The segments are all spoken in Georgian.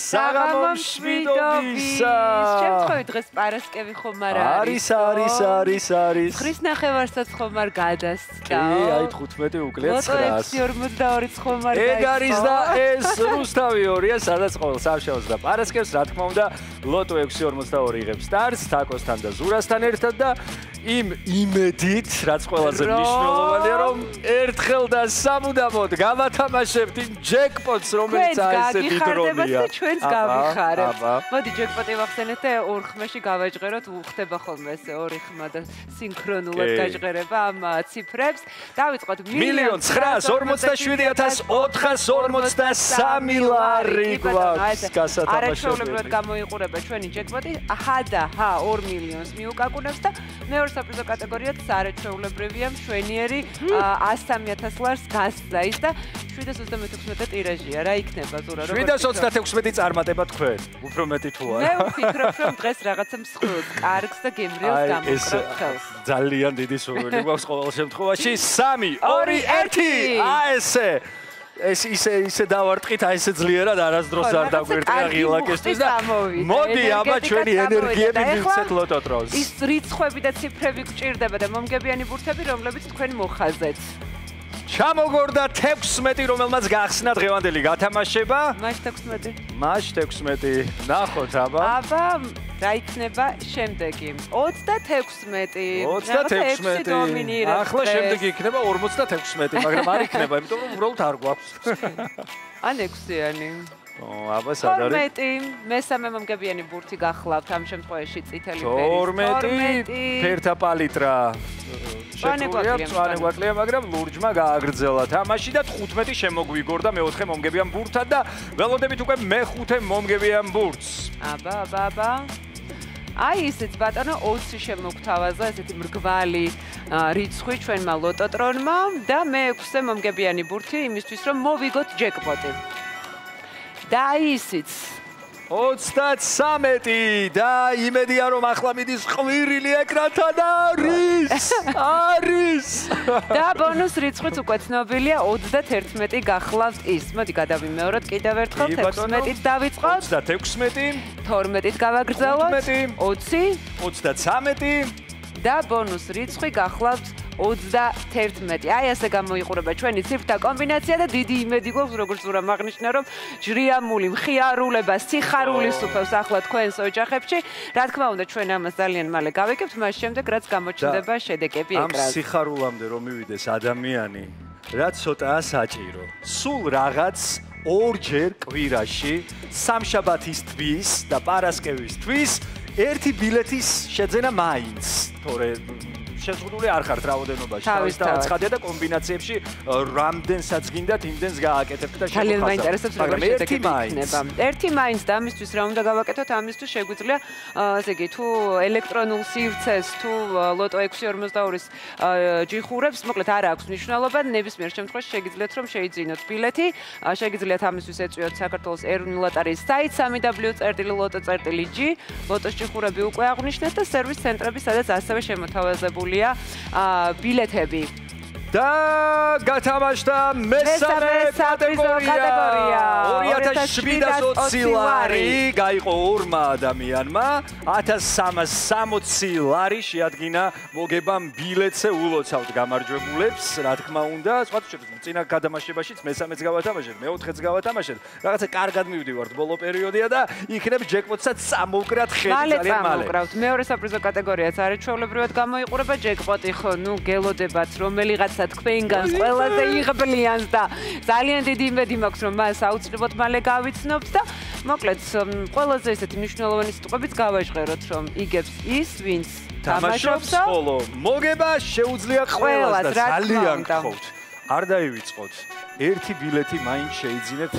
საღამო მშვიდობისა. შემთხვევით დღეს პარასკევი ხომ არ არის? არის. ხრის ნახევარსაც ხომ არ გადასცა? კი, აი 15 უკლია 900. 42 ხომ არ ეგ არის და ეს რუსთავი 2-ია, სადაც ყოველ სამშაბათს და პარასკევს, რა თქმა უნდა, ლოტო 642 იღებს სტარტს თაკოსთან და ზურასთან ერთად და იმ იმედით, რაც ყველაზე მნიშვნელოვანია, რომ ერთხელ და სამუდამოდ გავათამაშებთ იმ ჯეკპოტს, რომელიც აი ესე დიდრონია. ჩვენს გავიხარებთ. მოდი ჯეკპოტი ვახსენეთ და ორ ხმაში გავაჟღეროთ, უხდება ხოლმე ესე ორი ხმა და სინქრონულად გაჟღერება ამ ციფრებს. დავიწყოთ 1,907,443 ლარი გვაქვს გასათამაშებელი. არაჩვეულებრივად გამოიყურება ჩვენი ჯეკპოტი. ჰ და ჰ 2 მილიონს მიუკაკუნებს და მეორე საპრიზო კატეგორიად საარაჩვეულებრივია მშვენიერი 103,000 ლარს გასცდა ის და 726 ტირაჟია. რა იქნება ზურა როგორ 726 წარმატება თქვენ? უფრო მეტი თუ არა? მე ვფიქრობ რომ დღეს რაღაცა მსხვილს, კარგს და გემრიელს გამოკრებ ხელს. ძალიან დიდი სურვილი გვაქვს ყოველ შემთხვევაში. 3, 2, 1. ესე ეს ისე დავარტყით, აი ესე ძლიერად არასდროს არ დაგვერდია ღილაკისთვის და მოდი აბა ჩვენი ენერგიები მივცეთ ლოტო დროს. ის რიცხვები და ციფრები გჭირდება და მომგებიანი ბურთები, რომლებიც თქვენ მოხაზეთ. ჩამოგორდა 16, რომელმაც გახსნა დღევანდელი გათამაშება. მაშ 16. მაშ 16. ნახოთ აბა. აბა რა იქნება შემდეგი? 26. 26. ახლა შემდეგი იქნება 46, მაგრამ არ იქნება, იმიტომ რომ უბრალოდ არ გვაქვს. ან 6-იანი. აბა სად არის? 12. მესამე მომგებიანი ბურთი გახლავთ ამ შემთხვევაში წითელი ფერის. 12. ფერთა პალიტრა. შეგვიძლია, მაგრამ ლურჯმა გააგრძელა თამაში და 15 შემოგვიგორდა მეოთხე მომგებიან ბურთად და ველოდებით უკვე მეხუთე მომგებიან ბურთს. აბა. აი ისიც ბატონო 20 შემოგთავაზა ესეთი მრგვალი რიცხვი ჩვენმა ლოტოტრონმა და მე-6 მომგებიანი ბურთი იმისთვის რომ მოვიგოთ ჯეკპოტი. და ისიც 33 და იმედია რომ ახლა მიდის ყვირილი ეკრანთან არის და ბონუს რიცხვიც უკვე ცნობილია 31 გახლავთ ის. მოდი გადავიმეოროთ კიდევ ერთხელ 16-ით დავიწყოთ 36 12-ით გავაგრძელოთ 20 33 და ბონუს რიცხვი გახლავთ 31. აი ასე გამოიყურება ჩვენი ციფრთა კომბინაცია და დიდი იმედი გვაქვს როგორც ურამ აღნიშნა რომ ჯრიამული მხიარულება სიხარულის უფევს ახლა თქვენს ოჯახებში. რა თქმა უნდა ჩვენ ამას ძალიან მალე გავეკებთ მას შემდეგ რაც გამოჩნდება შედეგები ეკრანზე. ამ სიხარულამდე რომ მივიდეს ადამიანი რა ცოტაა საჭირო. სულ რაღაც ორჯერ კვირაში სამშაბათისთვის და პარასკევისთვის ერთი ბილეთის შეძენა მაინც. თორე შეზღუდული არ ხართ რაოდენობაში. თავისთავად ცხადია და კომბინაციებში რამდენსაც გინდათ იმდენს გააკეთებთ და შეგვიძლია. ძალიან მაინტერესებს როგორ შედეგები იქნება. ერთი მაინც და ამისთვის რა უნდა გავაკეთოთ? ამისთვის შეგვიძლია ასე იგი თუ ელექტრონულ სივრცეს თუ ლოტო 642-ის ჯიხურებს, მოკლედ არ აქვს მნიშვნელობა, ნებისმიერ შემთხვევაში შეგიძლიათ რომ შეიძინოთ ბილეთი. შეგიძლიათ ამისთვის ეწვიოთ საქართველოს ეროვნული ლოტარიის საიტ www.loto.g. ლოტოს ჯიხურები უკვე აღნიშნეთ და სერვის ცენტრები, სადაც ასევე შემოთავაზებულია ბილეთები. და გათამაშდა მესამე კატეგორია 2720 ლარი გაიყო ორმა ადამიანმა 1360 ლარი შეადგინა მოგებამ ბილეთზე ულოცავთ გამარჯვებულებს რა თქმა უნდა სხვა შეფერს წინა გადამაშებაშიც მესამეც გავათამაშეთ მეოთხეც გავათამაშეთ რაღაცა კარგად მივდივართ ბოლო პერიოდია და იქნებ ჯეკპოტსაც წამოვკრათ ხედი ძალიან მალე მეორე საპრიზო კატეგორიაც არაჩვეულებრივად გამოიყურება ჯეკპოტი ხო ნუ გელოდებათ რომელიღაც თქვენგანს ყველაზე იღბლიანს და ძალიან დიდი იმედი მაქვს რომ მას აუცილებლად მალე გავიცნობთ და მოკლედ ყველაზე ესეთი მნიშვნელოვანი სიტყვებიც გავაჟღეროთ რომ იგებს ის ვინც თამაშობს ხოლო მოგება შეუძლია ყველას და ძალიან გხოთ არ დაივიწყოთ ერთი ბილეთი მაინც შეიძინეთ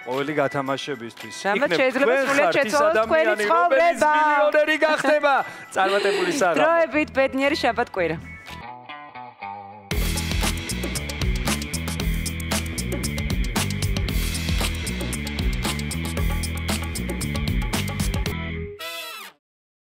ყოველი გათამაშებისთვის იქნებ შეიძლება სრულიად შეცვალოთ თქვენი ცხოვრება მილიონერი გახდება წარმატებული საღამო დროებით ბედნიერი შაბათ კვირა